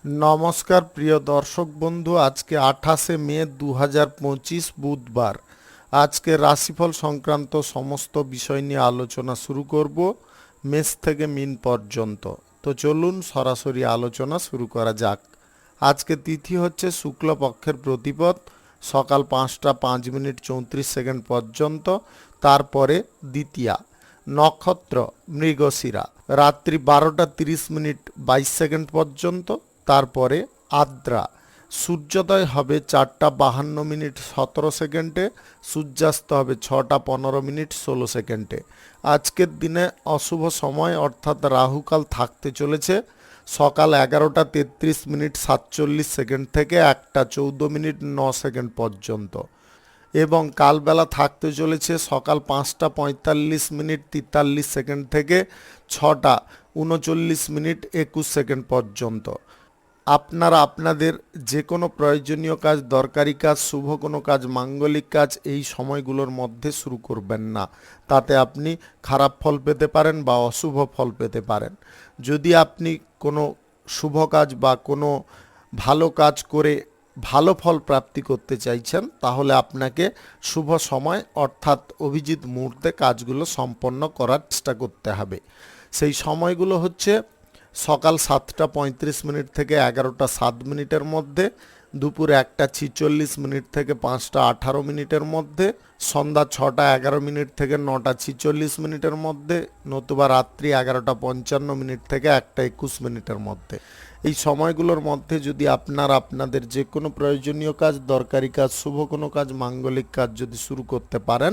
নমস্কার প্রিয় দর্শক বন্ধু, আজকে 28শে মে 2025 বুধবার। আজকে রাশিফল সংক্রান্ত সমস্ত বিষয় নিয়ে আলোচনা শুরু করব মেষ থেকে মিন পর্যন্ত। তো চলুন সরাসরি আলোচনা শুরু করা যাক। আজকে তিথি হচ্ছে শুক্লপক্ষের প্রতিপদ, সকাল 5টা 5 মিনিট 34 সেকেন্ড পর্যন্ত, তারপরে দ্বিতীয়া। নক্ষত্র মৃগশিরা, রাত্রি 12টা 30 মিনিট 22 সেকেন্ড পর্যন্ত, তারপরে আদ্রা। সূর্যোদয় হবে 4টা 52 মিনিট 17 সেকেন্ডে, সূর্যাস্ত হবে 6টা 15 মিনিট 16 সেকেন্ডে। আজকের দিনে অশুভ সময় অর্থাৎ রাহুকাল থাকতে চলেছে সকাল 11টা 33 মিনিট 47 সেকেন্ড থেকে 1টা 14 মিনিট 9 সেকেন্ড পর্যন্ত, এবং কালবেলা থাকতে চলেছে সকাল 5টা 45 মিনিট 43 সেকেন্ড থেকে 6টা 39 মিনিট 21 সেকেন্ড পর্যন্ত। আপনারা আপনাদের যে কোনো প্রয়োজনীয় কাজ, দরকারি কাজ, শুভ কোনো কাজ, মাঙ্গলিক কাজ এই সময়গুলোর মধ্যে শুরু করবেন না, তাতে আপনি খারাপ ফল পেতে পারেন বা অশুভ ফল পেতে পারেন। যদি আপনি কোনো শুভ কাজ বা কোনো ভালো কাজ করে ভালো ফল প্রাপ্তি করতে চাইছেন, তাহলে আপনাকে শুভ সময় অর্থাৎ অভিজিৎ মুহূর্তে কাজগুলো সম্পন্ন করার চেষ্টা করতে হবে। সেই সময়গুলো হচ্ছে সকাল 7টা 35 মিনিট থেকে 11টা 7 মিনিটের মধ্যে, দুপুর 1টা 46 মিনিট থেকে 5টা 18 মিনিটের মধ্যে, সন্ধ্যা 6টা 11 মিনিট থেকে 9টা 46 মিনিটের মধ্যে, নতুবা রাত্রি 11টা 55 মিনিট থেকে 1টা 21 মিনিটের মধ্যে। এই সময়গুলোর মধ্যে যদি আপনারা আপনাদের যে কোনো প্রয়োজনীয় কাজ, দরকারি কাজ, শুভ কোনো কাজ, মাঙ্গলিক কাজ যদি শুরু করতে পারেন,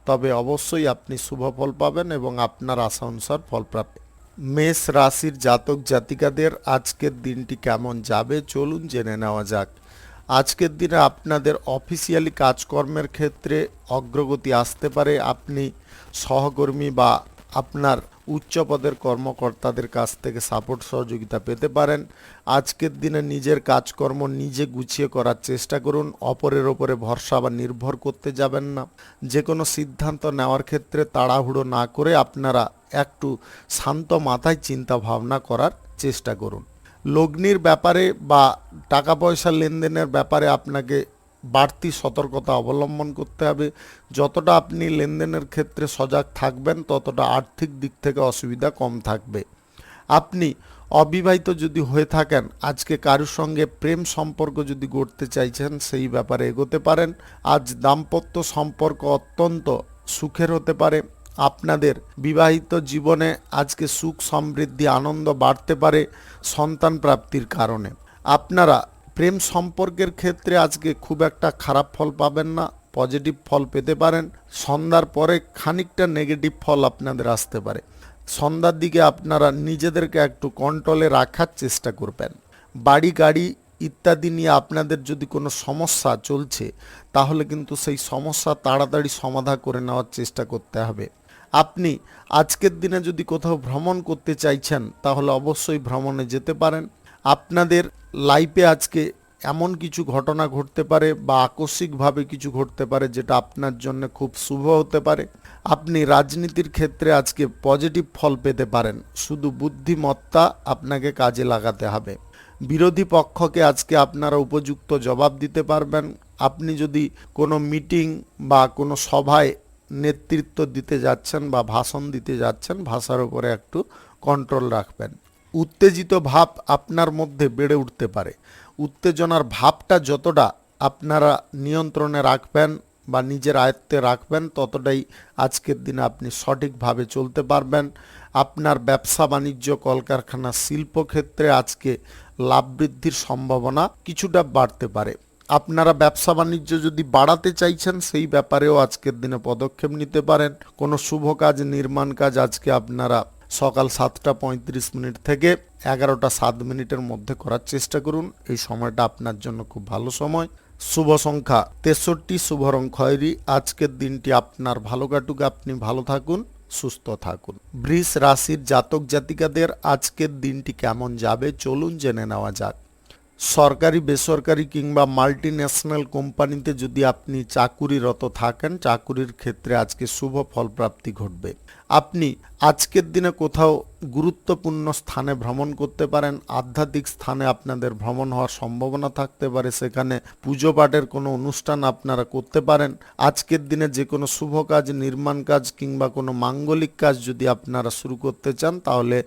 তবে অবশ্যই আপনি শুভ ফল পাবেন এবং আপনার আশা অনুসার ফল প্রাপ্তি। মেষ রাশির জাতক জাতিকাদের আজকের দিনটি কেমন যাবে চলুন জেনে নেওয়া যাক। আজকের দিনে আপনাদের অফিসিয়ালি কাজকর্মের ক্ষেত্রে অগ্রগতি আসতে পারে। আপনি সহকর্মী বা আপনার উচ্চ পদের কর্মকর্তাদের কাছ থেকে সাপোর্ট সহযোগিতা পেতে পারেন। আজকের দিনে নিজের কাজকর্ম নিজে গুছিয়ে করার চেষ্টা করুন, অপরের ওপরে ভরসা বা নির্ভর করতে যাবেন না। যে কোনো সিদ্ধান্ত নেওয়ার ক্ষেত্রে তাড়াহুড়ো না করে আপনারা একটু শান্ত মাথায় চিন্তা ভাবনা করার চেষ্টা করুন। লগ্নির ব্যাপারে বা টাকা পয়সা লেনদেনের ব্যাপারে আপনাকে বাড়তি সতর্কতা অবলম্বন করতে হবে। যতটা আপনি লেনদেনের ক্ষেত্রে সজাগ থাকবেন, ততটা আর্থিক দিক থেকে অসুবিধা কম থাকবে। আপনি অবিবাহিত যদি হয়ে থাকেন, আজকে কারোর সঙ্গে প্রেম সম্পর্ক যদি গড়তে চাইছেন, সেই ব্যাপারে এগোতে পারেন। আজ দাম্পত্য সম্পর্ক অত্যন্ত সুখের হতে পারে। আপনাদের বিবাহিত জীবনে আজকে সুখ সমৃদ্ধি আনন্দ বাড়তে পারে সন্তান প্রাপ্তির কারণে। আপনারা প্রেম সম্পর্কের ক্ষেত্রে আজকে খুব একটা খারাপ ফল পাবেন না, পজিটিভ ফল পেতে পারেন। সন্ধ্যার পরে খানিকটা নেগেটিভ ফল আপনাদের আসতে পারে। সন্ধ্যার দিকে আপনারা নিজেদেরকে একটু কন্ট্রোলে রাখার চেষ্টা করবেন। বাড়ি গাড়ি ইত্যাদি নিয়ে আপনাদের যদি কোনো সমস্যা চলছে, তাহলে কিন্তু সেই সমস্যা তাড়াতাড়ি সমাধান করে নেওয়ার চেষ্টা করতে হবে। আপনি আজকের দিনে যদি কোথাও ভ্রমণ করতে চাইছেন, তাহলে অবশ্যই ভ্রমণে যেতে পারেন। আপনাদের লাইফে আজকে এমন কিছু ঘটনা ঘটতে পারে বা আকস্মিকভাবে কিছু ঘটতে পারে যেটা আপনার জন্য খুব শুভ হতে পারে। আপনি রাজনীতির ক্ষেত্রে আজকে পজিটিভ ফল পেতে পারেন, শুধু বুদ্ধিমত্তা আপনাকে কাজে লাগাতে হবে। বিরোধী পক্ষকে আজকে আপনারা উপযুক্ত জবাব দিতে পারবেন। আপনি যদি কোনো মিটিং বা কোনো সভায় নেতৃত্ব দিতে যাচ্ছেন বা ভাষণ দিতে যাচ্ছেন, ভাষার উপরে একটু কন্ট্রোল রাখবেন। উত্তেজিত ভাব আপনার মধ্যে বেড়ে উঠতে পারে। উত্তেজনার ভাবটা যতটা আপনারা নিয়ন্ত্রণে রাখবেন বা নিজের আয়ত্তে রাখবেন, ততটাই আজকের দিনে আপনি সঠিকভাবে চলতে পারবেন। আপনার ব্যবসা বাণিজ্য, কলকারখানা, শিল্পক্ষেত্রে আজকে লাভ বৃদ্ধির সম্ভাবনা কিছুটা বাড়তে পারে। আপনারা ব্যবসা বাণিজ্য যদি বাড়াতে চাইছেন, সেই ব্যাপারেও আজকের দিনে পদক্ষেপ নিতে পারেন। কোনো শুভ কাজ, নির্মাণ কাজ আজকে আপনারা সকাল 7টা 35 মিনিট থেকে 11টা 7 মিনিটের মধ্যে করার চেষ্টা করুন। এই সময়টা আপনার জন্য খুব ভালো সময়। শুভ সংখ্যা 63, শুভ রং খয়েরি। আজকের দিনটি আপনার ভালো কাটুক, আপনি ভালো থাকুন, সুস্থ থাকুন। বৃষ রাশির জাতক জাতিকাদের আজকের দিনটি কেমন যাবে চলুন জেনে নেওয়া যাক। সরকারি, বেসরকারি কিংবা মাল্টি ন্যাশনাল কোম্পানিতে যদি আপনি চাকুরিরত থাকেন, চাকুরির ক্ষেত্রে আজকে শুভ ফল প্রাপ্তি ঘটবে। আপনি আজকের দিনে কোথাও গুরুত্বপূর্ণ স্থানে ভ্রমণ করতে পারেন, আধ্যাত্মিক স্থানে আপনাদের ভ্রমণ হওয়ার সম্ভাবনা থাকতে পারে, সেখানে পুজো পাঠের কোনো অনুষ্ঠান আপনারা করতে পারেন। আজকের দিনে যে কোনো শুভ কাজ, নির্মাণ কাজ কিংবা কোনো মাঙ্গলিক কাজ যদি আপনারা শুরু করতে চান, তাহলে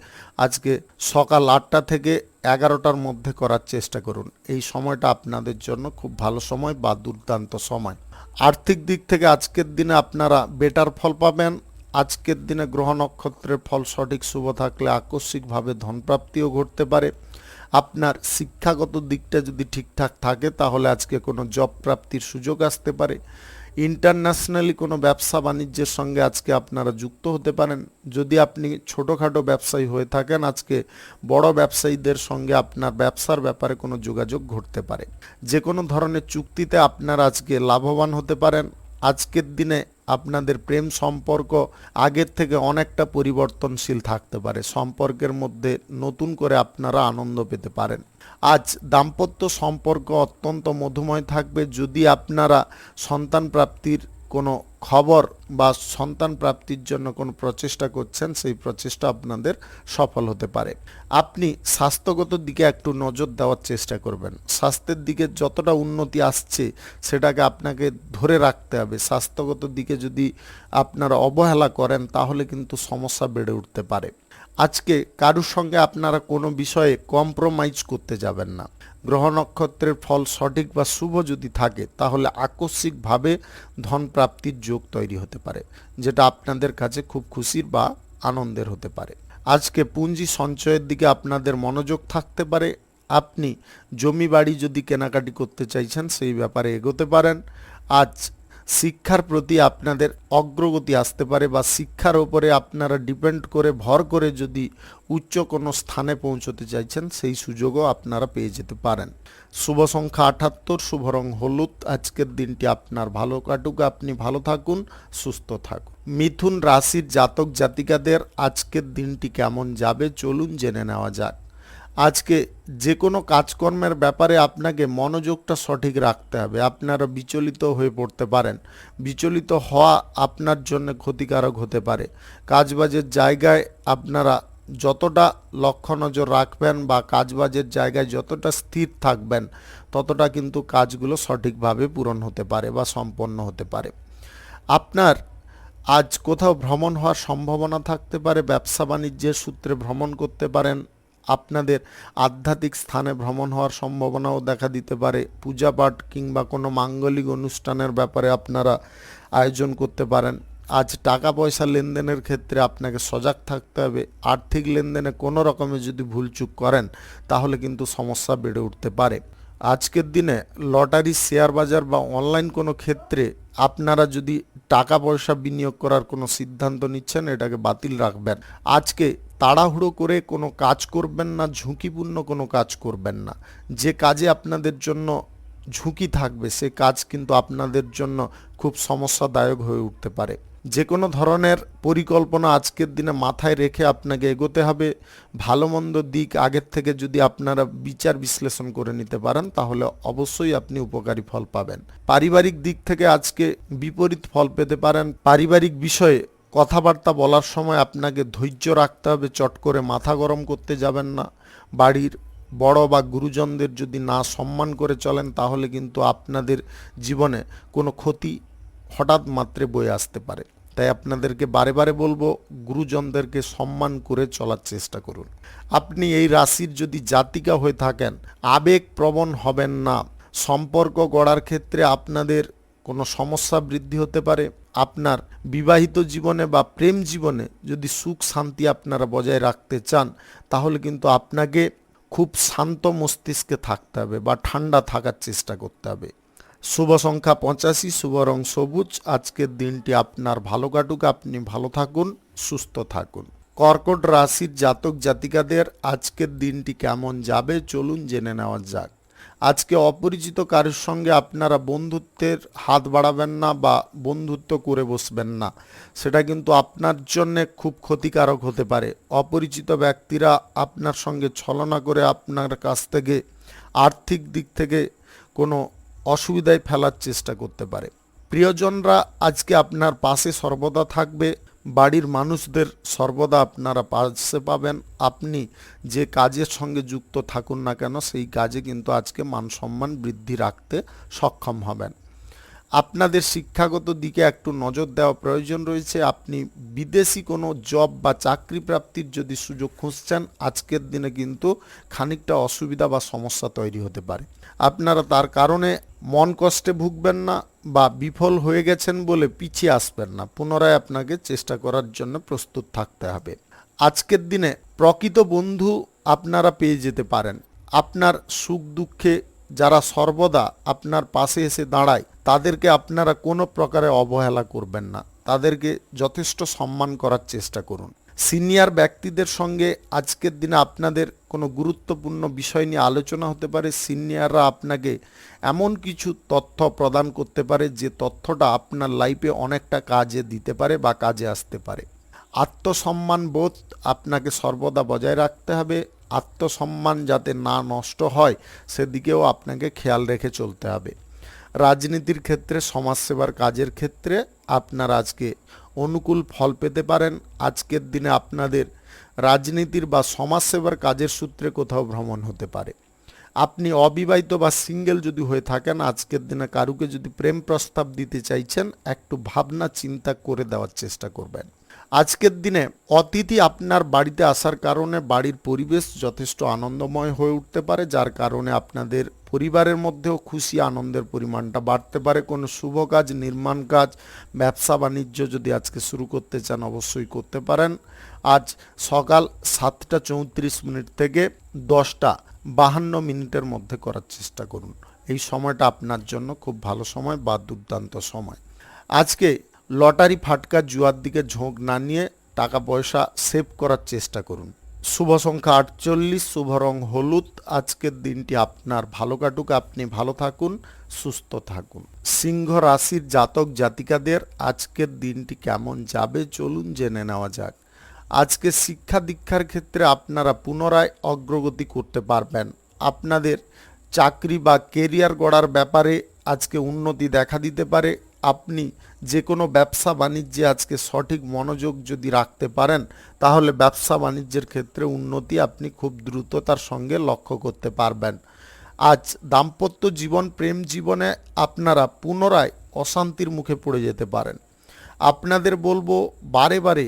আজকে সকাল 8টা থেকে 11টার মধ্যে করার চেষ্টা করুন। এই সময়টা আপনাদের জন্য খুব ভালো সময় বা দুর্দান্ত সময়। আর্থিক দিক থেকে আজকের দিনে আপনারা বেটার ফল পাবেন। আজকের দিনে গ্রহ নক্ষত্রের ফল সঠিক শুভ থাকলে আকস্মিকভাবে ধনপ্রাপ্তিও ঘটতে পারে। আপনার শিক্ষাগত দিকটা যদি ঠিকঠাক থাকে তাহলে আজকে কোনো জব প্রাপ্তির সুযোগ আসতে পারে। ইন্টারন্যাশনালি কোনো ব্যবসা বাণিজ্যের সঙ্গে আজকে আপনারা যুক্ত হতে পারেন। যদি আপনি ছোটোখাটো ব্যবসায়ী হয়ে থাকেন, আজকে বড় ব্যবসায়ীদের সঙ্গে আপনার ব্যবসার ব্যাপারে কোনো যোগাযোগ ঘটতে পারে। যে কোনো ধরনের চুক্তিতে আপনারা আজকে লাভবান হতে পারেন। আজকের দিনে আপনাদের প্রেম সম্পর্ক আগের থেকে অনেকটা পরিবর্তনশীল থাকতে পারে। সম্পর্কের মধ্যে নতুন করে আপনারা আনন্দ পেতে পারেন। আজ দাম্পত্য সম্পর্ক অত্যন্ত মধুময় থাকবে। যদি আপনারা সন্তান প্রাপ্তির কোনো খবর বা সন্তান প্রাপ্তির জন্য কোনো প্রচেষ্টা করছেন, সেই প্রচেষ্টা আপনাদের সফল হতে পারে। আপনি স্বাস্থ্যগত দিকে একটু নজর দেওয়ার চেষ্টা করবেন। স্বাস্থ্যের দিকে যতটা উন্নতি আসছে সেটাকে আপনাকে ধরে রাখতে হবে। স্বাস্থ্যগত দিকে যদি আপনারা অবহেলা করেন তাহলে কিন্তু সমস্যা বেড়ে উঠতে পারে। আজকে কারুর সঙ্গে আপনারা কোনো বিষয়ে কম্প্রোমাইজ করতে যাবেন না। গ্রহ নক্ষত্রের ফল সঠিক বা শুভ যদি থাকে তাহলে আকস্মিকভাবে ধন প্রাপ্তির যোগ তৈরি হতে পারে, যেটা আপনাদের কাছে খুব খুশির বা আনন্দের হতে পারে। আজকে পুঁজি সঞ্চয়ের দিকে আপনাদের মনোযোগ থাকতে পারে। আপনি জমি বাড়ি যদি কেনাকাটি করতে চাইছেন সেই ব্যাপারে এগোতে পারেন। আজ শিক্ষার প্রতি আপনাদের অগ্রগতি আসতে পারে বা শিক্ষার ওপরে আপনারা ডিপেন্ড করে ভর করে যদি উচ্চ কোনো স্থানে পৌঁছতে চাইছেন সেই সুযোগও আপনারা পেয়ে যেতে পারেন। শুভ সংখ্যা 78, শুভ রং হলুদ। আজকের দিনটি আপনার ভালো কাটুক, আপনি ভালো থাকুন, সুস্থ থাকুন। মিথুন রাশির জাতক জাতিকাদের আজকের দিনটি কেমন যাবে চলুন জেনে নেওয়া যাক। আজকে যে কোনো কাজকর্মের ব্যাপারে আপনাকে মনোযোগটা সঠিক রাখতে হবে। আপনারা বিচলিত হয়ে পড়তে পারেন। বিচলিত হওয়া আপনার জন্য ক্ষতিকারক হতে পারে। কাজবাজের জায়গায় আপনারা যতটা লক্ষ্য নজর রাখবেন বা কাজবাজের জায়গায় যতটা স্থির থাকবেন ততটা কিন্তু কাজগুলো সঠিকভাবে পূরণ হতে পারে বা সম্পন্ন হতে পারে। আপনার আজ কোথাও ভ্রমণ হওয়ার সম্ভাবনা থাকতে পারে। ব্যবসা বাণিজ্যের সূত্রে ভ্রমণ করতে পারেন। আপনাদের আধ্যাত্মিক স্থানে ভ্রমণ হওয়ার সম্ভাবনাও দেখা দিতে পারে। পূজা পাঠ কিংবা কোনো মাঙ্গলিক অনুষ্ঠানের ব্যাপারে আপনারা আয়োজন করতে পারেন। আজ টাকা পয়সা লেনদেনের ক্ষেত্রে আপনাকে সজাগ থাকতে হবে। আর্থিক লেনদেনে কোনো রকমের যদি ভুলচুক করেন তাহলে কিন্তু সমস্যা বেড়ে উঠতে পারে। আজকের দিনে লটারি, শেয়ার বাজার বা অনলাইন কোনো ক্ষেত্রে আপনারা যদি টাকা পয়সা বিনিয়োগ করার কোনো সিদ্ধান্ত নিচ্ছেন এটাকে বাতিল রাখবেন। আজকে তাড়াহুড়ো করে কোনো কাজ করবেন না, ঝুঁকিপূর্ণ কোনো কাজ করবেন না। যে কাজে আপনাদের জন্য ঝুঁকি থাকবে সে কাজ কিন্তু আপনাদের জন্য খুব সমস্যাদায়ক হয়ে উঠতে পারে। যে কোনো ধরনের পরিকল্পনা আজকের দিনে মাথায় রেখে আপনাকে এগোতে হবে। ভালো মন্দ দিক আগের থেকে যদি আপনারা বিচার বিশ্লেষণ করে নিতে পারেন তাহলে অবশ্যই আপনি উপকারী ফল পাবেন। পারিবারিক দিক থেকে আজকে বিপরীত ফল পেতে পারেন। পারিবারিক বিষয়ে কথাবার্তা বলার সময় আপনাকে ধৈর্য রাখতে হবে। চট করে মাথা গরম করতে যাবেন না। বাড়ির বড় বা গুরুজনদের যদি না সম্মান করে চলেন তাহলে কিন্তু আপনাদের জীবনে কোনো ক্ষতি হঠাৎ মাত্রে বয়ে আসতে পারে। তাই আপনাদেরকে বারে বারে বলবো, গুরুজনদেরকে সম্মান করে চলার চেষ্টা করুন। আপনি এই রাশির যদি জাতিকা হয়ে থাকেন আবেগপ্রবণ হবেন না। সম্পর্ক গড়ার ক্ষেত্রে আপনাদের কোনো সমস্যা বৃদ্ধি হতে পারে। আপনার বিবাহিত জীবনে বা প্রেম জীবনে যদি সুখ শান্তি আপনারা বজায় রাখতে চান তাহলে কিন্তু আপনাকে খুব শান্ত মস্তিষ্কে থাকতে হবে বা ঠান্ডা থাকার চেষ্টা করতে হবে। শুভ সংখ্যা 85, শুভ রং সবুজ। আজকের দিনটি আপনার ভালো কাটুক, আপনি ভালো থাকুন, সুস্থ থাকুন। কর্কট রাশির জাতক জাতিকাদের আজকের দিনটি কেমন যাবে চলুন জেনে নেওয়া যাক। আজকে অপরিচিত কারোর সঙ্গে আপনারা বন্ধুত্বের হাত বাড়াবেন না বা বন্ধুত্ব করে বসবেন না। সেটা কিন্তু আপনার জন্য খুব ক্ষতিকারক হতে পারে। অপরিচিত ব্যক্তিরা আপনার সঙ্গে ছলনা করে আপনার কাছ থেকে আর্থিক দিক থেকে কোনো অসুবিধায় ফেলার চেষ্টা করতে পারে। প্রিয়জনরা আজকে আপনার পাশে সর্বদা থাকবে। বাড়ির মানুষদের সর্বদা আপনারা পাশে পাবেন। আপনি যে কাজের সঙ্গে যুক্ত থাকুন না কেন সেই কাজে কিন্তু আজকে মান সম্মান বৃদ্ধি রাখতে সক্ষম হবেন। আপনাদের শিক্ষাগত দিকে একটু নজর দেওয়া প্রয়োজন রয়েছে। আপনি বিদেশি কোনো জব বা চাকরি প্রাপ্তির যদি সুযোগ খুঁজছেন, আজকের দিনে কিন্তু খানিকটা অসুবিধা বা সমস্যা তৈরি হতে পারে। আপনারা তার কারণে মন কষ্টে ভুগবেন না বা বিফল হয়ে গেছেন বলে পিছিয়ে আসবেন না। পুনরায় আপনাকে চেষ্টা করার জন্য প্রস্তুত থাকতে হবে। আজকের দিনে প্রকৃত বন্ধু আপনারা পেয়ে যেতে পারেন। আপনার সুখ দুঃখে যারা সর্বদা আপনার পাশে এসে দাঁড়ায় তাদেরকে আপনারা কোনো প্রকারে অবহেলা করবেন না, তাদেরকে যথেষ্ট সম্মান করার চেষ্টা করুন। সিনিয়র ব্যক্তিদের সঙ্গে আজকের দিনে আপনাদের কোনো গুরুত্বপূর্ণ বিষয় নিয়ে আলোচনা হতে পারে। সিনিয়ররা আপনাকে এমন কিছু তথ্য প্রদান করতে পারে যে তথ্যটা আপনার লাইফে অনেকটা কাজে দিতে পারে বা কাজে আসতে পারে। আত্মসম্মান বোধ আপনাকে সর্বদা বজায় রাখতে হবে। আত্মসম্মান যাতে না নষ্ট হয় সেদিকেও আপনাকে খেয়াল রেখে চলতে হবে। রাজনীতির ক্ষেত্রে, সমাজসেবার কাজের ক্ষেত্রে আপনারা আজকে অনুকূল ফল পেতে পারেন। আজকের দিনে আপনাদের রাজনীতির বা সমাজসেবার কাজের সূত্রে কোথাও ভ্রমণ হতে পারে। আপনি অবিবাহিত বা সিঙ্গেল যদি হয়ে থাকেন, আজকের দিনে কারুকে যদি প্রেম প্রস্তাব দিতে চাইছেন, একটু ভাবনা চিন্তা করে দেওয়ার চেষ্টা করবেন। আজকের দিনে অতিথি আপনার বাড়িতে আসার কারণে বাড়ির পরিবেশ যথেষ্ট আনন্দময় হয়ে উঠতে পারে, যার কারণে আপনাদের পরিবারের মধ্যেও খুশি আনন্দের পরিমাণটা বাড়তে পারে। কোনো শুভ কাজ, নির্মাণ কাজ, ব্যবসা বাণিজ্য যদি আজকে শুরু করতে চান অবশ্যই করতে পারেন। আজ সকাল 7:34 থেকে 10:52 মধ্যে করার চেষ্টা করুন। এই সময়টা আপনার জন্য খুব ভালো সময় বা দুর্দান্ত সময়। আজকে লটারি, ফাটকা, জুয়ার দিকে ঝোঁক না নিয়ে টাকা পয়সা সেভ করার চেষ্টা করুন। শুভ সংখ্যা 48, শুভ রং হলুদ। আজকের দিনটি আপনার ভালো কাটুক, আপনি ভালো থাকুন, সুস্থ থাকুন। সিংহ রাশির জাতক জাতিকাদের আজকের দিনটি কেমন যাবে চলুন জেনে নেওয়া যাক। আজকে শিক্ষা দীক্ষার ক্ষেত্রে আপনারা পুনরায় অগ্রগতি করতে পারবেন। আপনাদের চাকরি বা কেরিয়ার গড়ার ব্যাপারে আজকে উন্নতি দেখা দিতে পারে। আপনি যে কোনো ব্যবসা বাণিজ্যে আজকে সঠিক মনোযোগ যদি রাখতে পারেন তাহলে ব্যবসা বাণিজ্যের ক্ষেত্রে উন্নতি আপনি খুব দ্রুততার সঙ্গে লক্ষ্য করতে পারবেন। আজ দাম্পত্য জীবন, প্রেম জীবনে আপনারা পুনরায় অশান্তির মুখে পড়ে যেতে পারেন। আপনাদের বলবো বারে বারে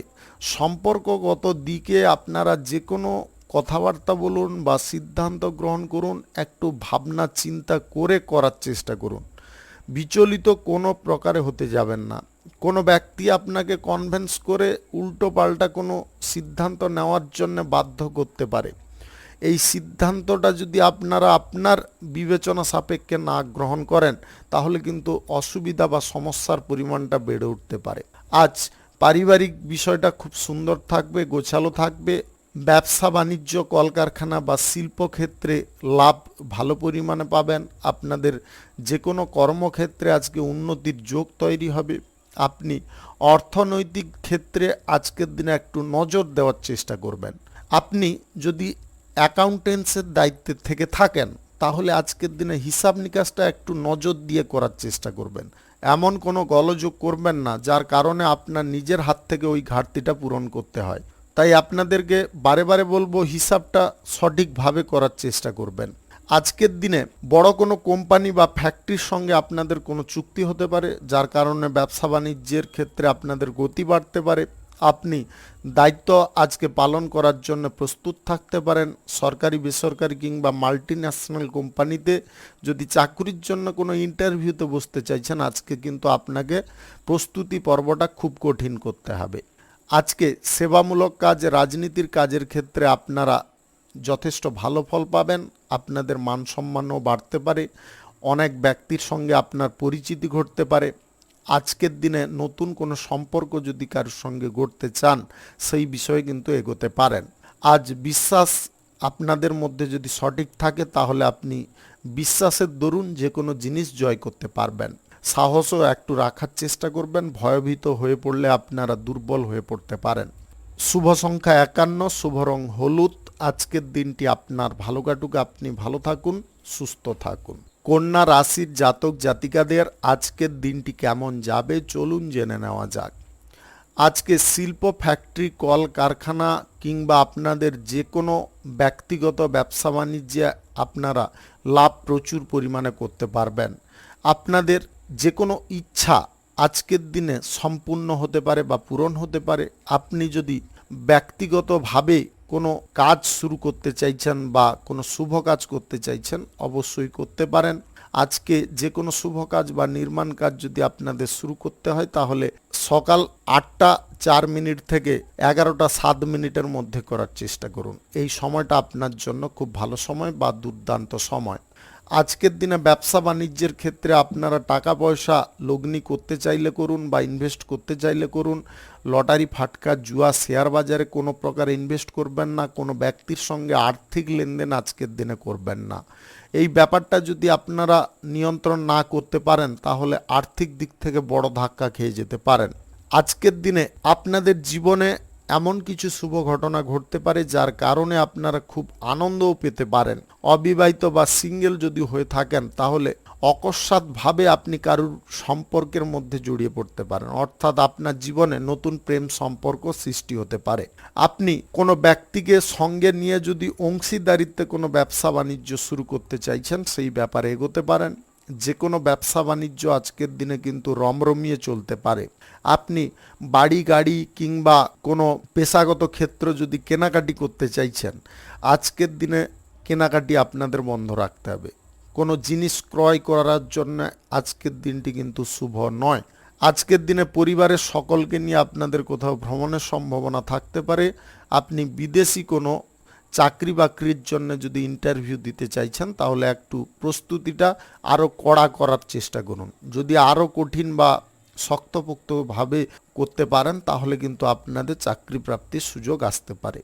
সম্পর্কগত দিকে আপনারা যে কোনো কথাবার্তা বলুন বা সিদ্ধান্ত গ্রহণ করুন, একটু ভাবনা চিন্তা করে করার চেষ্টা করুন। বিচলিত কোনো প্রকারে হতে যাবেন না। কোনো ব্যক্তি আপনাকে কনভিন্স করে উল্টো পাল্টা কোনো সিদ্ধান্ত নেওয়ার জন্য বাধ্য করতে পারে। এই সিদ্ধান্তটা যদি আপনারা আপনার বিবেচনা সাপেক্ষে না গ্রহণ করেন তাহলে কিন্তু অসুবিধা বা সমস্যার পরিমাণটা বেড়ে উঠতে পারে। আজ পারিবারিক বিষয়টা খুব সুন্দর থাকবে, গোছালো থাকবে। ব্যবসা বাণিজ্য, কলকারখানা বা শিল্পক্ষেত্রে লাভ ভালো পরিমাণে পাবেন। আপনাদের যে কোনো কর্মক্ষেত্রে আজকে উন্নতির যোগ তৈরি হবে। আপনি অর্থনৈতিক ক্ষেত্রে আজকের দিনে একটু নজর দেওয়ার চেষ্টা করবেন। আপনি যদি অ্যাকাউন্টেন্সের দায়িত্বে থেকে থাকেন তাহলে আজকের দিনে হিসাব নিকাশটা একটু নজর দিয়ে করার চেষ্টা করবেন। এমন কোনো গোলযোগ করবেন না যার কারণে আপনার নিজের হাত থেকে ওই ঘাটতিটা পূরণ করতে হয়। তাই আপনাদেরকে বারে বারে বলবো হিসাবটা সঠিকভাবে করার চেষ্টা করবেন। আজকের দিনে বড় কোনো কোম্পানি বা ফ্যাক্টরির সঙ্গে আপনাদের কোনো চুক্তি হতে পারে, যার কারণে ব্যবসা বাণিজ্যের ক্ষেত্রে আপনাদের গতি বাড়তে পারে। আপনি দায়িত্ব আজকে পালন করার জন্য প্রস্তুত থাকতে পারেন। সরকারি, বেসরকারি কিংবা মাল্টি ন্যাশনাল কোম্পানিতে যদি চাকরির জন্য কোনো ইন্টারভিউতে বসতে চাইছেন আজকে কিন্তু আপনাকে প্রস্তুতি পর্বটা খুব কঠিন করতে হবে। আজকে সেবামূলক কাজ, রাজনীতির কাজের ক্ষেত্রে আপনারা যথেষ্ট ভালো ফল পাবেন। আপনাদের মান সম্মানও বাড়তে পারে। অনেক ব্যক্তির সঙ্গে আপনার পরিচিতি ঘটতে পারে। আজকের দিনে নতুন কোনো সম্পর্ক যদি কারোর সঙ্গে গড়তে চান সেই বিষয়ে কিন্তু এগোতে পারেন। আজ বিশ্বাস আপনাদের মধ্যে যদি সঠিক থাকে তাহলে আপনি বিশ্বাসের দরুন যে কোনো জিনিস জয় করতে পারবেন। সাহসও একটু রাখার চেষ্টা করবেন। ভয়ভীত হয়ে পড়লে আপনারা দুর্বল হয়ে পড়তে পারেন। শুভ সংখ্যা 51, শুভ রং হলুদ। আজকের দিনটি আপনার ভালো কাটুক, আপনি ভালো থাকুন, সুস্থ থাকুন। কন্যা রাশির জাতক জাতিকাদের আজকের দিনটি কেমন যাবে চলুন জেনে নেওয়া যাক। আজকে শিল্প, ফ্যাক্টরি, কল কারখানা কিংবা আপনাদের যে কোনো ব্যক্তিগত ব্যবসা বাণিজ্যে আপনারা লাভ প্রচুর পরিমাণে করতে পারবেন। আপনাদের যে কোনো ইচ্ছা আজকের দিনে সম্পূর্ণ হতে পারে বা পূরণ হতে পারে। আপনি যদি ব্যক্তিগতভাবে কোনো কাজ শুরু করতে চাইছেন বা কোনো শুভ কাজ করতে চাইছেন, অবশ্যই করতে পারেন। আজকে যে কোনো শুভ কাজ বা নির্মাণ কাজ যদি আপনাদের শুরু করতে হয়, তাহলে সকাল 8টা 4 মিনিট থেকে 11টা 7 মিনিটের মধ্যে করার চেষ্টা করুন। এই সময়টা আপনার জন্য খুব ভালো সময় বা দুর্দান্ত সময়। আজকের দিনে ব্যবসা বাণিজ্যের ক্ষেত্রে আপনারা টাকা পয়সা লগ্নি করতে চাইলে করুন বা ইনভেস্ট করতে চাইলে করুন। লটারি, ফাটকা, জুয়া, শেয়ার বাজারে কোনো প্রকার ইনভেস্ট করবেন না। কোনো ব্যক্তির সঙ্গে আর্থিক লেনদেন আজকের দিনে করবেন না। এই ব্যাপারটা যদি আপনারা নিয়ন্ত্রণ না করতে পারেন, তাহলে আর্থিক দিক থেকে বড় ধাক্কা খেয়ে যেতে পারেন। আজকের দিনে আপনাদের জীবনে এমন কিছু শুভ ঘটনা ঘটতে পারে যার কারণে আপনারা খুব আনন্দও পেতে পারেন। অবিবাহিত বা সিঙ্গেল যদি হয়ে থাকেন, তাহলে অকস্মাৎভাবে আপনি কারুর সম্পর্কের মধ্যে জড়িয়ে পড়তে পারেন, অর্থাৎ আপনার জীবনে নতুন প্রেম সম্পর্ক সৃষ্টি হতে পারে। আপনি কোনো ব্যক্তিকে সঙ্গে নিয়ে যদি অংশীদারিত্বে কোনো ব্যবসা বাণিজ্য শুরু করতে চাইছেন, সেই ব্যাপারে এগোতে পারেন। যে কোনো ব্যবসা বাণিজ্য আজকের দিনে কিন্তু রমরমিয়ে চলতে পারে। আপনি বাড়ি, গাড়ি কিংবা কোনো পেশাগত ক্ষেত্র যদি কেনাকাটি করতে চাইছেন, আজকের দিনে কেনাকাটি আপনাদের বন্ধ রাখতে হবে। কোনো জিনিস ক্রয় করার জন্য আজকের দিনটি কিন্তু শুভ নয়। আজকের দিনে পরিবারের সকলকে নিয়ে আপনাদের কোথাও ভ্রমণের সম্ভাবনা থাকতে পারে। আপনি বিদেশি কোনো চাকরি বাকরির জন্য যদি ইন্টারভিউ দিতে চাইছেন, তাহলে একটু প্রস্তুতিটা আরও কড়া করার চেষ্টা করুন। যদি আরও কঠিন বা শক্তপোক্তভাবে করতে পারেন, তাহলে কিন্তু আপনাদের চাকরি প্রাপ্তির সুযোগ আসতে পারে।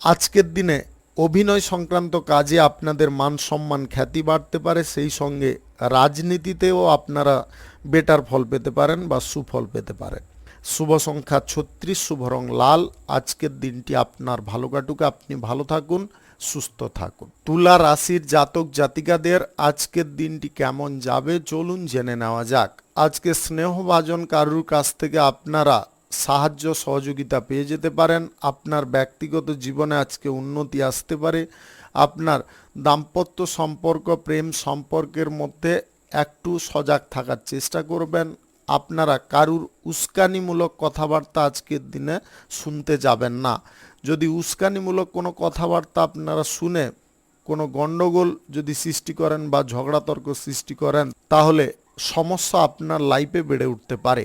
আজকের দিনে অভিনয় সংক্রান্ত কাজে আপনাদের মান সম্মান খ্যাতি বাড়তে পারে। সেই সঙ্গে রাজনীতিতেও আপনারা বেটার ফল পেতে পারেন বা সুফল পেতে পারেন। শুভ সংখ্যা 36, শুভ রং লাল। আজকের দিনটি আপনার ভালো কাটুক, আপনি ভালো থাকুন, সুস্থ থাকুন। তুলা রাশির জাতক জাতিকাদের আজকের দিনটি কেমন যাবে চলুন জেনে নেওয়া যাক। আজকে স্নেহভাজন কারুর কাছ থেকে আপনারা সাহায্য সহযোগিতা পেয়ে যেতে পারেন। আপনার ব্যক্তিগত জীবনে আজকে উন্নতি আসতে পারে। আপনার দাম্পত্য সম্পর্ক, প্রেম সম্পর্কের মধ্যে একটু সজাগ থাকার চেষ্টা করবেন। আপনারা কারুর উস্কানিমূলক কথাবার্তা আজকের দিনে শুনতে যাবেন না। যদি উস্কানিমূলক কোনো কথাবার্তা আপনারা শুনে কোনো গণ্ডগোল যদি সৃষ্টি করেন বা ঝগড়াতর্ক সৃষ্টি করেন, তাহলে সমস্যা আপনার লাইফে বেড়ে উঠতে পারে।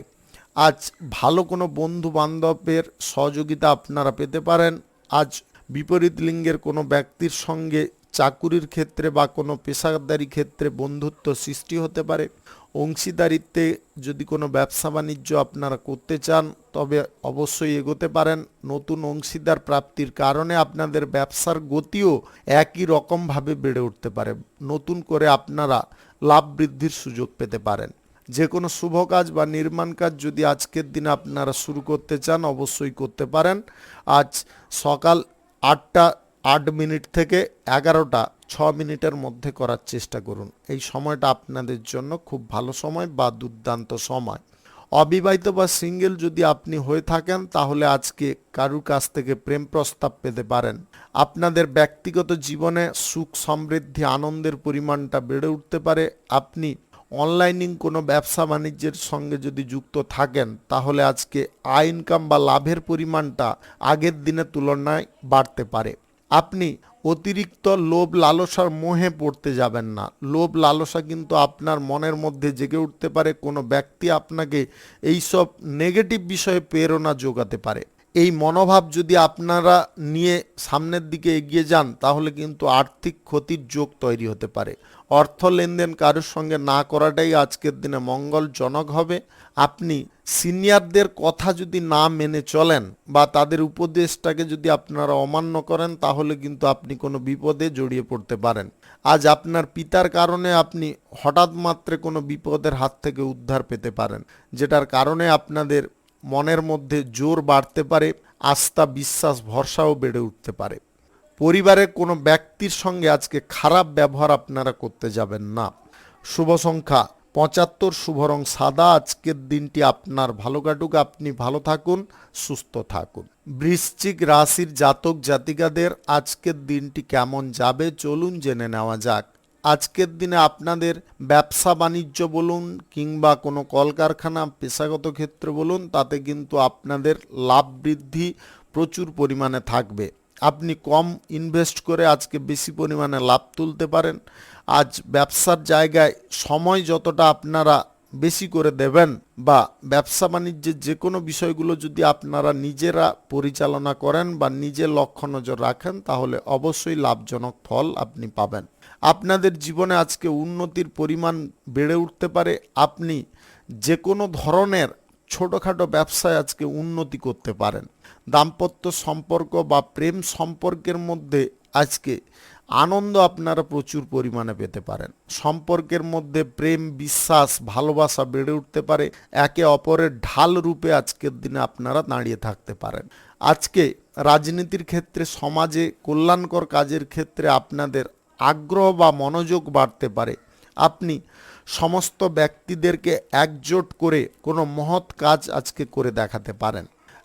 আজ ভালো কোনো বন্ধু বান্ধবের সহযোগিতা আপনারা পেতে পারেন। আজ বিপরীত লিঙ্গের কোনো ব্যক্তির সঙ্গে চাকুরির ক্ষেত্রে বা কোনো পেশাদারি ক্ষেত্রে বন্ধুত্ব সৃষ্টি হতে পারে। অংশীদারিত্বে যদি কোনো ব্যবসা বাণিজ্য আপনারা করতে চান, তবে অবশ্যই এগোতে পারেন। নতুন অংশীদার প্রাপ্তির কারণে আপনাদের ব্যবসার গতিও একই রকমভাবে বেড়ে উঠতে পারে। নতুন করে আপনারা লাভ বৃদ্ধির সুযোগ পেতে পারেন। যে কোনো শুভ কাজ বা নির্মাণ কাজ যদি আজকের দিনে আপনারা শুরু করতে চান, অবশ্যই করতে পারেন। আজ সকাল 8টা 8 মিনিট থেকে 11টা 6 মিনিটের মধ্যে করার চেষ্টা করুন। এই সময়টা আপনাদের জন্য খুব ভালো সময় বা দুর্দান্ত সময়। অবিবাহিত বা সিঙ্গেল যদি আপনি হয়ে থাকেন, তাহলে আজকে কারুর কাছ থেকে প্রেম প্রস্তাব পেতে পারেন। আপনাদের ব্যক্তিগত জীবনে সুখ, সমৃদ্ধি, আনন্দের পরিমাণটা বেড়ে উঠতে পারে। আপনি অনলাইনিং কোনো ব্যবসা বাণিজ্যের সঙ্গে যদি যুক্ত থাকেন, তাহলে আজকে আয় ইনকাম বা লাভের পরিমাণটা আগের দিনের তুলনায় বাড়তে পারে। আপনি অতিরিক্ত লোভ লালসার মোহে পড়তে যাবেন না। লোভ লালসা কিন্তু আপনার মনের মধ্যে জেগে উঠতে পারে। কোনো ব্যক্তি আপনাকে এইসব নেগেটিভ বিষয়ে প্রেরণা যোগাতে পারে। এই মনোভাব যদি আপনারা নিয়ে সামনের দিকে এগিয়ে যান, তাহলে কিন্তু আর্থিক ক্ষতির যোগ তৈরি হতে পারে। অর্থ লেনদেন কারোর সঙ্গে না করাটাই আজকের দিনে মঙ্গলজনক হবে। আপনি সিনিয়রদের কথা যদি না মেনে চলেন বা তাদের উপদেশটাকে যদি আপনারা অমান্য করেন, তাহলে কিন্তু আপনি কোনো বিপদে জড়িয়ে পড়তে পারেন। আজ আপনার পিতার কারণে আপনি হঠাৎ মাত্রে কোনো বিপদের হাত থেকে উদ্ধার পেতে পারেন, যেটার কারণে আপনাদের মনের মধ্যে জোর বাড়তে পারে, আস্থা, বিশ্বাস, ভরসাও বেড়ে উঠতে পারে। পরিবারের কোনো ব্যক্তির সঙ্গে আজকে খারাপ ব্যবহার আপনারা করতে যাবেন না। শুভ সংখ্যা 75, শুভ রং সাদা। আজকের দিনটি আপনার ভালো কাটুক, আপনি ভালো থাকুন, সুস্থ থাকুন। বৃশ্চিক রাশির জাতক জাতিকাদের আজকের দিনটি কেমন যাবে চলুন জেনে নেওয়া যাক। আজকের দিনে আপনাদের ব্যবসা বাণিজ্য বলুন কিংবা কোনো কলকারখানা পেশাগত ক্ষেত্রে বলুন, তাতে কিন্তু আপনাদের লাভ বৃদ্ধি প্রচুর পরিমাণে থাকবে। আপনি কম ইনভেস্ট করে আজকে বেশি পরিমাণে লাভ তুলতে পারেন। আজ ব্যবসার জায়গায় সময় যতটা আপনারা বেশি করে দেবেন বা ব্যবসা বাণিজ্যের যে কোনো বিষয়গুলো যদি আপনারা নিজেরা পরিচালনা করেন বা নিজের লক্ষ্য নজর রাখেন, তাহলে অবশ্যই লাভজনক ফল আপনি পাবেন। আপনাদের জীবনে আজকে উন্নতির পরিমাণ বেড়ে উঠতে পারে। আপনি যে কোনো ধরনের ছোটোখাটো ব্যবসায় আজকে উন্নতি করতে পারেন। দাম্পত্য সম্পর্ক বা প্রেম সম্পর্কের মধ্যে আজকে আনন্দ আপনারা প্রচুর পরিমাণে পেতে পারেন। সম্পর্কের মধ্যে প্রেম, বিশ্বাস, ভালোবাসা বেড়ে উঠতে পারে। একে অপরের ঢাল রূপে আজকের দিনে আপনারা দাঁড়িয়ে থাকতে পারেন। আজকে রাজনীতির ক্ষেত্রে, সমাজে কল্যাণকর কাজের ক্ষেত্রে আপনাদের আগ্রহ বা মনোযোগ বাড়তে পারে। আপনি সমস্ত ব্যক্তিদেরকে একজোট করে কোনো মহৎ কাজ আজকে করে দেখাতে পারেন।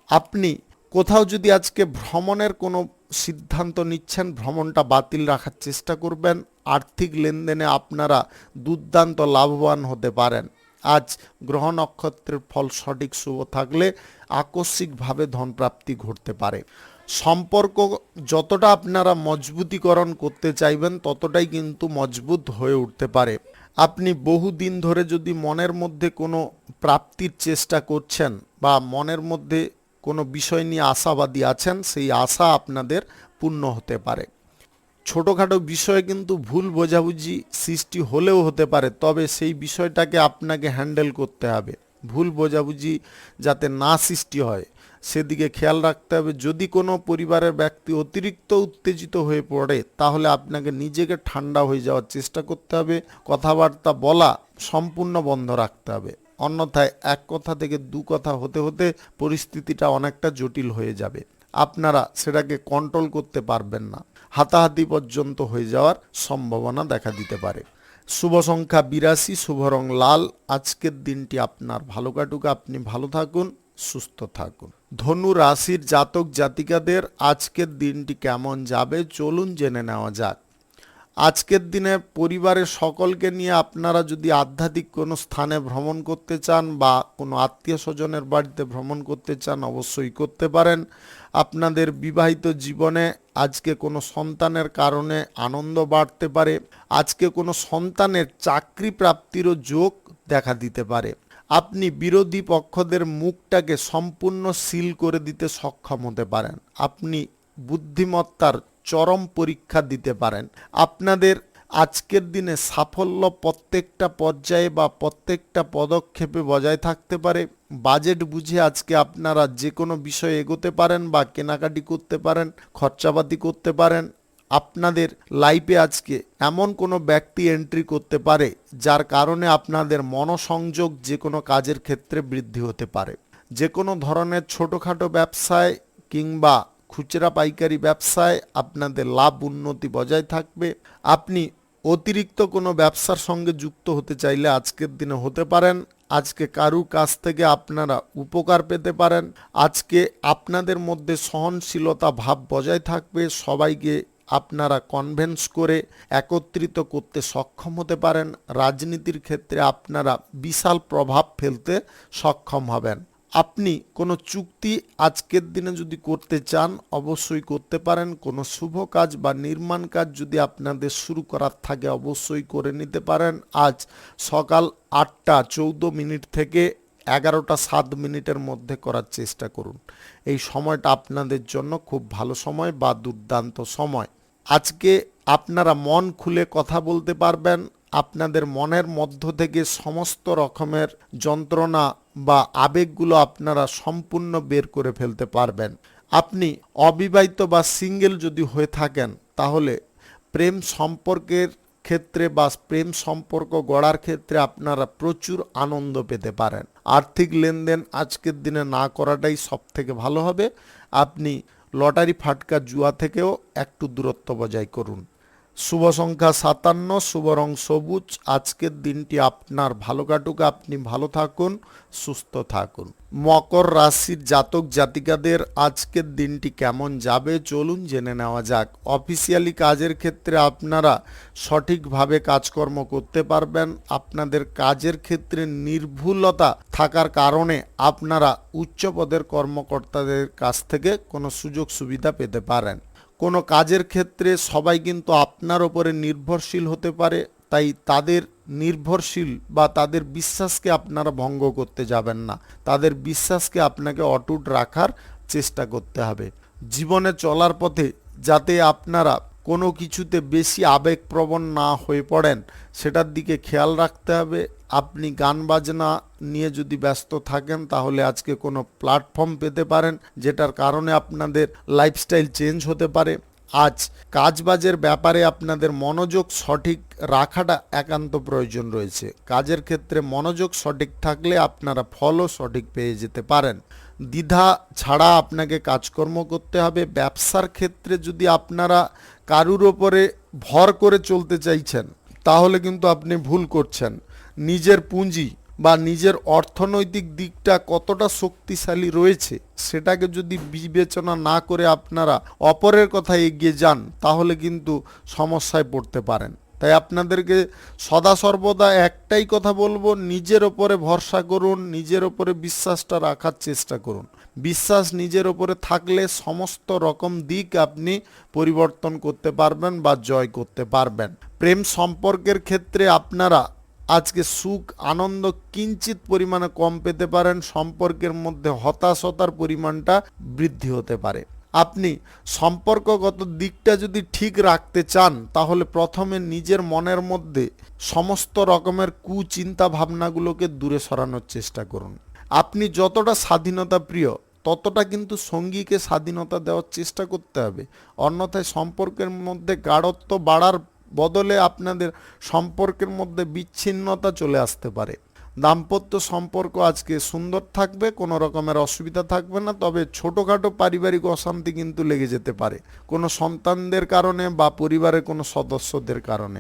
আপনি কোথাও যদি আজকে ভ্রমণের কোনো সিদ্ধান্ত নিচ্ছেন, ভ্রমণটা বাতিল রাখার চেষ্টা করবেন। আর্থিক লেনদেনে আপনারা দুর্দান্ত লাভবান হতে পারেন। আজ গ্রহ নক্ষত্রের ফল সঠিক শুভ থাকলে আকস্মিকভাবে ধনপ্রাপ্তি ঘটতে পারে। সম্পর্ক যতটা আপনারা মজবুতিকরণ করতে চাইবেন, ততটাই কিন্তু মজবুত হয়ে উঠতে পারে। আপনি বহুদিন ধরে যদি মনের মধ্যে কোনো প্রাপ্তির চেষ্টা করছেন বা মনের মধ্যে কোনো বিষয় নিয়ে আশাবাদী আছেন, সেই আশা আপনাদের পূর্ণ হতে পারে। ছোটোখাটো বিষয়ে কিন্তু ভুল বোঝাবুঝি সৃষ্টি হলেও হতে পারে, তবে সেই বিষয়টাকে আপনাকে হ্যান্ডেল করতে হবে। ভুল বোঝাবুঝি যাতে না সৃষ্টি হয় সেদিকে খেয়াল রাখতে হবে। যদি কোনো পরিবারের ব্যক্তি অতিরিক্ত উত্তেজিত হয়ে পড়ে, তাহলে আপনাকে নিজেকে ঠান্ডা হয়ে যাওয়ার চেষ্টা করতে হবে। কথাবার্তা বলা সম্পূর্ণ বন্ধ রাখতে হবে, অন্যথায় এক কথা থেকে দু কথা হতে হতে পরিস্থিতিটা অনেকটা জটিল হয়ে যাবে। আপনারা সেটাকে কন্ট্রোল করতে পারবেন না, হাতাহাতি পর্যন্ত হয়ে যাওয়ার সম্ভাবনা দেখা দিতে পারে। শুভ সংখ্যা 82, শুভ রং লাল। আজকের দিনটি আপনার ভালো কাটুক, আপনি ভালো থাকুন, সুস্থ থাকুন। ধনু রাশির জাতক জাতিকাদের আজকের দিনটি কেমন যাবে চলুন জেনে নেওয়া যাক। আজকের দিনে পরিবারের সকলকে নিয়ে আপনারা যদি আধ্যাত্মিক কোনো স্থানে ভ্রমণ করতে চান বা কোনো আত্মীয় স্বজনের বাড়িতে ভ্রমণ করতে চান, অবশ্যই করতে পারেন। আপনাদের বিবাহিত জীবনে আজকে কোনো সন্তানের কারণে আনন্দ বাড়তে পারে। আজকে কোনো সন্তানের চাকরি প্রাপ্তিরও যোগ দেখা দিতে পারে। আপনি বিরোধী পক্ষদের মুখটাকে সম্পূর্ণ সিল করে দিতে সক্ষম হতে পারেন। আপনি বুদ্ধিমত্তার চরম পরীক্ষা দিতে পারেন। আপনাদের আজকের দিনে সাফল্য প্রত্যেকটা পর্যায়ে বা প্রত্যেকটা পদক্ষেপে বজায় থাকতে পারে। বাজেট বুঝে আজকে আপনারা যে কোনো বিষয়ে এগোতে পারেন বা কেনাকাটি করতে পারেন, খরচাপাতি করতে পারেন। আপনাদের লাইফে আজকে এমন কোনো ব্যক্তি এন্ট্রি করতে পারে যার কারণে আপনাদের মনোসংযোগ যে কোনো কাজের ক্ষেত্রে বৃদ্ধি হতে পারে। যে কোনো ধরনের ছোটোখাটো ব্যবসায় কিংবা খুচরা পাইকারি ব্যবসায় আপনাদের লাভ উন্নতি বজায় থাকবে। আপনি অতিরিক্ত কোনো ব্যবসার সঙ্গে যুক্ত হতে চাইলে আজকের দিনে হতে পারেন। আজকে কারুর কাছ থেকে আপনারা উপকার পেতে পারেন। আজকে আপনাদের মধ্যে সহনশীলতা ভাব বজায় থাকবে। সবাইকে আপনারা কনভিন্স করে একত্রিত করতে সক্ষম হতে পারেন। রাজনীতির ক্ষেত্রে আপনারা বিশাল প্রভাব ফেলতে সক্ষম হবেন। আপনি কোনো চুক্তি আজকের দিনে যদি করতে চান, অবশ্যই করতে পারেন। কোনো শুভ কাজ বা নির্মাণ কাজ যদি আপনাদের শুরু করার থাকে, অবশ্যই করে নিতে পারেন। আজ সকাল 8টা 14 মিনিট থেকে 11টা 7 মিনিটের মধ্যে করার চেষ্টা করুন। এই সময়টা আপনাদের জন্য খুব ভালো সময় বা দুর্দান্ত সময়। আজকে আপনারা মন খুলে কথা বলতে পারবেন। আপনাদের মনের মধ্য থেকে সমস্ত রকমের যন্ত্রণা বা আবেগগুলো আপনারা সম্পূর্ণ বের করে ফেলতে পারবেন। আপনি অবিবাহিত বা সিঙ্গেল যদি হয়ে থাকেন, তাহলে প্রেম সম্পর্কের ক্ষেত্রে বা প্রেম সম্পর্ক গড়ার ক্ষেত্রে আপনারা প্রচুর আনন্দ পেতে পারেন। আর্থিক লেনদেন আজকের দিনে না করাটাই সব থেকে ভালো হবে। আপনি লটারি, ফাটকা, জুয়া থেকেও একটু দূরত্ব বজায় করুন। শুভ সংখ্যা 57, শুভ রং সবুজ। আজকের দিনটি আপনার ভালো কাটুক, আপনি ভালো থাকুন, সুস্থ থাকুন। মকর রাশির জাতক জাতিকাদের আজকের দিনটি কেমন যাবে চলুন জেনে নেওয়া যাক। অফিসিয়ালি কাজের ক্ষেত্রে আপনারা সঠিকভাবে কাজকর্ম করতে পারবেন। আপনাদের কাজের ক্ষেত্রে নির্ভুলতা থাকার কারণে আপনারা উচ্চ পদের কর্মকর্তাদের কাছ থেকে কোনো সুযোগ সুবিধা পেতে পারেন। কোনো কাজের ক্ষেত্রে সবাই কিন্তু আপনার ওপরে নির্ভরশীল হতে পারে, তাই তাদের নির্ভরশীল বা তাদের বিশ্বাসকে আপনারা ভঙ্গ করতে যাবেন না। তাদের বিশ্বাসকে আপনাকে অটুট রাখার চেষ্টা করতে হবে। জীবনে চলার পথে যাতে আপনারা কোনো কিছুতে বেশি আবেগপ্রবণ না হয়ে পড়েন সেটার দিকে খেয়াল রাখতে হবে। আপনি গান বাজনা নিয়ে যদি ব্যস্ত থাকেন তাহলে আজকে কোনো প্ল্যাটফর্ম পেতে পারেন যেটার কারণে আপনাদের লাইফস্টাইল চেঞ্জ হতে পারে। আজ কাজবাজের ব্যাপারে আপনাদের মনোযোগ সঠিক রাখাটা একান্ত প্রয়োজন রয়েছে। কাজের ক্ষেত্রে মনোযোগ সঠিক থাকলে আপনারা ফলও সঠিক পেয়ে যেতে পারেন। দ্বিধা ছাড়া আপনাকে কাজকর্ম করতে হবে। ব্যবসার ক্ষেত্রে যদি আপনারা কারুর ওপরে ভর করে চলতে চাইছেন তাহলে কিন্তু আপনি ভুল করছেন। নিজের পুঁজি বা নিজের অর্থনৈতিক দিকটা কতটা শক্তিশালী রয়েছে সেটাকে যদি বিবেচনা না করে আপনারা অপরের কথা এগিয়ে যান তাহলে কিন্তু সমস্যায় পড়তে পারেন। তাই আপনাদেরকে সদা সর্বদা একটাই কথা বলবো, নিজের ওপরে ভরসা করুন, নিজের ওপরে বিশ্বাসটা রাখার চেষ্টা করুন। বিশ্বাস নিজের ওপরে থাকলে সমস্ত রকম দিক আপনি পরিবর্তন করতে পারবেন বা জয় করতে পারবেন। প্রেম সম্পর্কের ক্ষেত্রে আপনারা আজকে সুখ আনন্দ কিঞ্চিত পরিমাণে কম পেতে পারেন। সম্পর্কের মধ্যে হতাশতার পরিমাণটা বৃদ্ধি হতে পারে। আপনি সম্পর্কগত দিকটা যদি ঠিক রাখতে চান তাহলে প্রথমে নিজের মনের মধ্যে সমস্ত রকমের কুচিন্তা ভাবনাগুলোকে দূরে সরানোর চেষ্টা করুন। আপনি যতটা স্বাধীনতা প্রিয় ততটা কিন্তু সঙ্গীকে স্বাধীনতা দেওয়ার চেষ্টা করতে হবে। অন্যথায় সম্পর্কের মধ্যে গাঢ়ত্ব বাড়ার বদলে আপনাদের সম্পর্কের মধ্যে বিচ্ছিন্নতা চলে আসতে পারে। দাম্পত্য সম্পর্ক আজকে সুন্দর থাকবে, কোনো রকমের অসুবিধা থাকবে না, তবে ছোটোখাটো পারিবারিক অশান্তি কিন্তু লেগে যেতে পারে কোনো সন্তানদের কারণে বা পরিবারের কোনো সদস্যদের কারণে।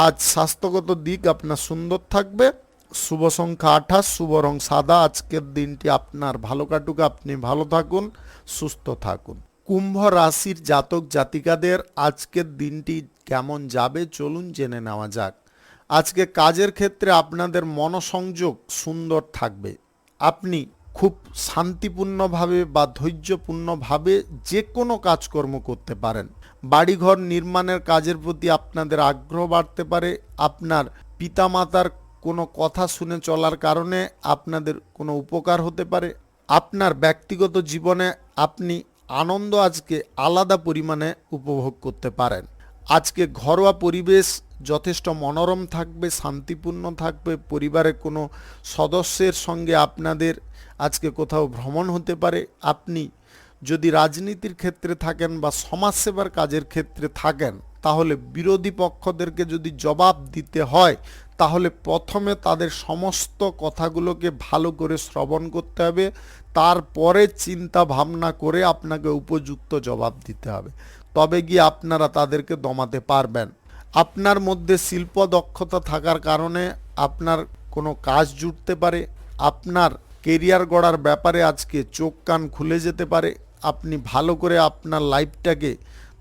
আজ স্বাস্থ্যগত দিক আপনার সুন্দর থাকবে। শুভ সংখ্যা 28, শুভ রং সাদা। আজকের দিনটি আপনার ভালো কাটুক, আপনি ভালো থাকুন, সুস্থ থাকুন। কুম্ভ রাশির জাতক জাতিকাদের আজকের দিনটি কেমন যাবে চলুন জেনে নেওয়া যাক। আজকে কাজের ক্ষেত্রে আপনাদের মনোসংযোগ সুন্দর থাকবে। আপনি খুব শান্তিপূর্ণভাবে বা ধৈর্যপূর্ণভাবে যে কোনো কাজকর্ম করতে পারেন। বাড়িঘর নির্মাণের কাজের প্রতি আপনাদের আগ্রহ বাড়তে পারে। আপনার পিতামাতার কোনো কথা শুনে চলার কারণে আপনাদের কোনো উপকার হতে পারে। আপনার ব্যক্তিগত জীবনে আপনি আনন্দ আজকে আলাদা পরিমাণে উপভোগ করতে পারেন। আজকে ঘরোয়া পরিবেশ যথেষ্ট মনোরম থাকবে, শান্তিপূর্ণ থাকবে। পরিবারের কোনো সদস্যের সঙ্গে আপনাদের আজকে কোথাও ভ্রমণ হতে পারে। আপনি যদি রাজনীতির ক্ষেত্রে থাকেন বা সমাজসেবার কাজের ক্ষেত্রে থাকেন তাহলে বিরোধী পক্ষদেরকে যদি জবাব দিতে হয় তাহলে প্রথমে তাদের সমস্ত কথাগুলোকে ভালো করে শ্রবণ করতে হবে, তারপরে চিন্তা ভাবনা করে আপনাকে উপযুক্ত জবাব দিতে হবে, তবে গিয়ে আপনারা তাদেরকে দমাতে পারবেন। আপনার মধ্যে শিল্প দক্ষতা থাকার কারণে আপনার কোনো কাজ জুটতে পারে। আপনার কেরিয়ার গড়ার ব্যাপারে আজকে চোখ কান খুলে যেতে পারে। আপনি ভালো করে আপনার লাইফটাকে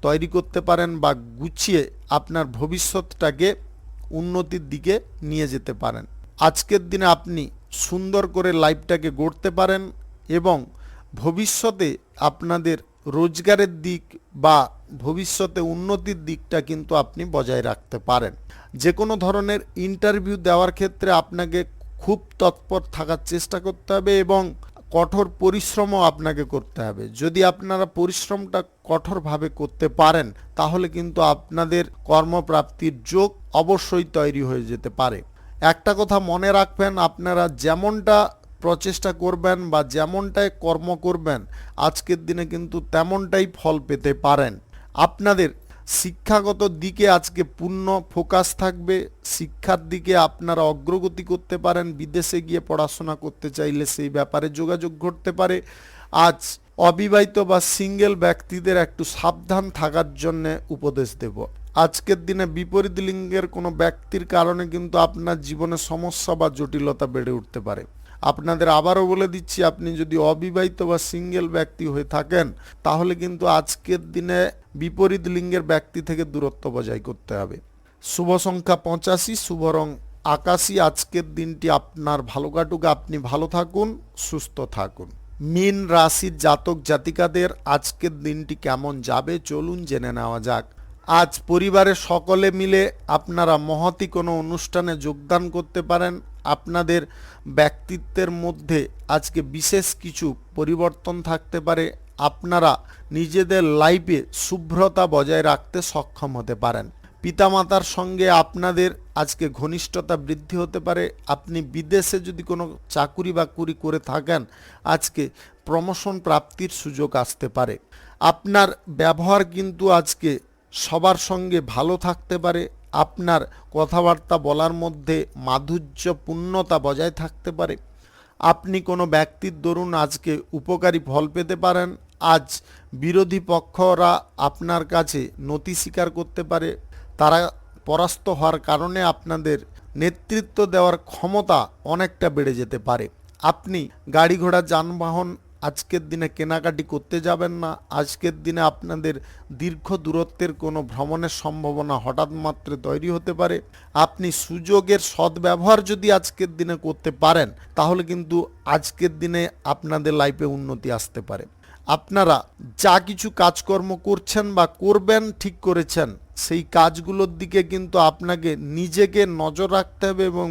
তৈরি করতে পারেন বা গুছিয়ে আপনার ভবিষ্যৎটাকে উন্নতির দিকে নিয়ে যেতে পারেন। আজকের দিনে আপনি সুন্দর করে লাইফটাকে গড়তে পারেন এবং ভবিষ্যতে আপনাদের রোজগারের দিক বা ভবিষ্যতে উন্নতির দিকটা কিন্তু আপনি বজায় রাখতে পারেন। যে কোনো ধরনের ইন্টারভিউ দেওয়ার ক্ষেত্রে আপনাকে খুব তৎপর থাকার চেষ্টা করতে হবে এবং কঠোর পরিশ্রমও আপনাকে করতে হবে। যদি আপনারা পরিশ্রমটা কঠোরভাবে করতে পারেন তাহলে কিন্তু আপনাদের কর্মপ্রাপ্তির যোগ অবশ্যই তৈরি হয়ে যেতে পারে। একটা কথা মনে রাখবেন, আপনারা যেমনটা প্রচেষ্টা করবেন বা যেমনটাই কর্ম করবেন আজকের দিনে কিন্তু তেমনটাই ফল পেতে পারেন। আপনাদের শিক্ষাগত দিকে আজকে পূর্ণ ফোকাস থাকবে। শিক্ষার দিকে আপনারা অগ্রগতি করতে পারেন। বিদেশে গিয়ে পড়াশোনা করতে চাইলে সেই ব্যাপারে যোগাযোগ ঘটতে পারে। আজ অবিবাহিত বা সিঙ্গেল ব্যক্তিদের একটু সাবধান থাকার জন্য উপদেশ দেব। আজকের দিনে বিপরীত লিঙ্গের কোনো ব্যক্তির কারণে কিন্তু আপনার জীবনে সমস্যা বা জটিলতা বেড়ে উঠতে পারে। আপনাদের আবারও বলে দিচ্ছি, আপনি যদি অবিবাহিত বা সিঙ্গেল ব্যক্তি হয়ে থাকেন তাহলে কিন্তু আজকের দিনে বিপরীত লিঙ্গের ব্যক্তি থেকে দূরত্ব বজায় করতে হবে। শুভ সংখ্যা 85, শুভ রং আকাশী। আজকের দিনটি আপনার ভালো কাটুক, আপনি ভালো থাকুন, সুস্থ থাকুন। মীন রাশির জাতক জাতিকাদের আজকের দিনটি কেমন যাবে চলুন জেনে নেওয়া যাক। আজ পরিবারের সকলে মিলে আপনারা মহতী কোনো অনুষ্ঠানে যোগদান করতে পারেন। আপনাদের ব্যক্তিত্বের মধ্যে আজকে বিশেষ কিছু পরিবর্তন থাকতে পারে। আপনারা নিজেদের লাইফে শুভ্রতা বজায় রাখতে সক্ষম হতে পারেন। পিতামাতার সঙ্গে আপনাদের আজকে ঘনিষ্ঠতা বৃদ্ধি হতে পারে। আপনি বিদেশে যদি কোনো চাকুরি বাকুরি করে থাকেন আজকে প্রমোশন প্রাপ্তির সুযোগ আসতে পারে। আপনার ব্যবহার কিন্তু আজকে সবার সঙ্গে ভালো থাকতে পারে। আপনার কথাবার্তা বলার মধ্যে মাধুর্যপূর্ণতা বজায় থাকতে পারে। আপনি কোনো ব্যক্তির দরুন আজকে উপকারী ফল পেতে পারেন। আজ বিরোধী পক্ষরা আপনার কাছে নতি স্বীকার করতে পারে। তারা পরাস্ত হওয়ার কারণে আপনাদের নেতৃত্ব দেওয়ার ক্ষমতা অনেকটা বেড়ে যেতে পারে। আপনি গাড়ি ঘোড়া যানবাহন আজকের দিনে কেনাকাটি করতে যাবেন না। আজকের দিনে আপনাদের দীর্ঘ দূরত্বের কোনো ভ্রমণের সম্ভাবনা হঠাৎ মাত্রে তৈরি হতে পারে। আপনি সুযোগের সদ্ব্যবহার যদি আজকের দিনে করতে পারেন তাহলে কিন্তু আজকের দিনে আপনাদের লাইফে উন্নতি আসতে পারে। আপনারা যা কিছু কাজকর্ম করছেন বা করবেন ঠিক করেছেন, সেই কাজগুলোর দিকে কিন্তু আপনাকে নিজেকে নজর রাখতে হবে এবং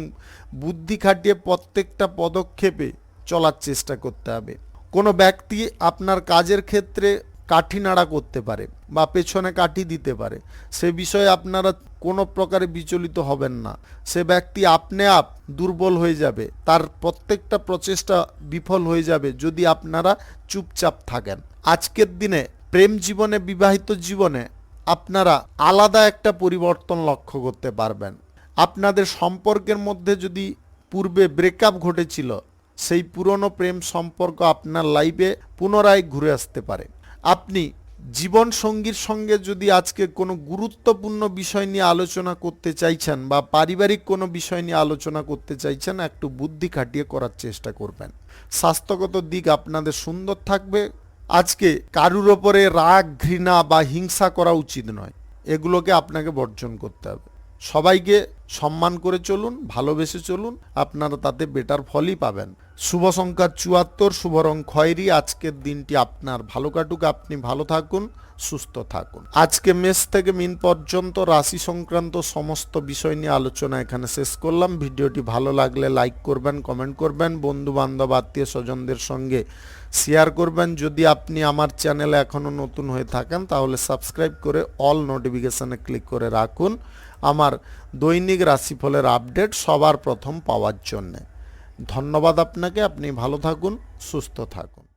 বুদ্ধি খাটিয়ে প্রত্যেকটা পদক্ষেপে চলার চেষ্টা করতে হবে। কোনো ব্যক্তি আপনার কাজের ক্ষেত্রে কাঠি নাড়া করতে পারে বা পেছনে কাঠি দিতে পারে, সে বিষয়ে আপনারা কোনো প্রকারে বিচলিত হবেন না। সে ব্যক্তি আপনি আপ দুর্বল হয়ে যাবে, তার প্রত্যেকটা প্রচেষ্টা বিফল হয়ে যাবে যদি আপনারা চুপচাপ থাকেন। আজকের দিনে প্রেম জীবনে, বিবাহিত জীবনে আপনারা আলাদা একটা পরিবর্তন লক্ষ্য করতে পারবেন। আপনাদের সম্পর্কের মধ্যে যদি পূর্বে ব্রেকআপ ঘটেছিল, সেই পুরনো প্রেম সম্পর্ক আপনার লাইফে পুনরায় ঘুরে আসতে পারে। আপনি জীবন সঙ্গীর সঙ্গে যদি আজকে কোনো গুরুত্বপূর্ণ বিষয় নিয়ে আলোচনা করতে চাইছেন বা পারিবারিক কোনো বিষয় নিয়ে আলোচনা করতে চাইছেন, একটু বুদ্ধি খাটিয়ে করার চেষ্টা করবেন। স্বাস্থ্যগত দিক আপনাদের সুন্দর থাকবে। আজকে কারুর ওপরে রাগ, ঘৃণা বা হিংসা করা উচিত নয়, এগুলোকে আপনাকে বর্জন করতে হবে। সবাইকে সম্মান করে চলুন, ভালোবেসে চলুন, আপনারা তাতে বেটার ফলই পাবেন। শুভ সংখ্যা 74, শুভ রং খয়েরি। আজকের দিনটি আপনার ভালো কাটুক, আপনি ভালো থাকুন, সুস্থ থাকুন। আজকে মেষ থেকে মিন পর্যন্ত রাশি সংক্রান্ত সমস্ত বিষয় নিয়ে আলোচনা এখানে শেষ করলাম। ভিডিওটি ভালো লাগলে লাইক করবেন, কমেন্ট করবেন, বন্ধু বান্ধব আত্মীয় স্বজনদের সঙ্গে শেয়ার করবেন। যদি আপনি আমার চ্যানেলে এখনও নতুন হয়ে থাকেন তাহলে সাবস্ক্রাইব করে অল নোটিফিকেশানে ক্লিক করে রাখুন আমার দৈনিক রাশিফলের আপডেট সবার প্রথম পাওয়ার জন্যে। ধন্যবাদ আপনাকে। আপনি ভালো থাকুন, সুস্থ থাকুন।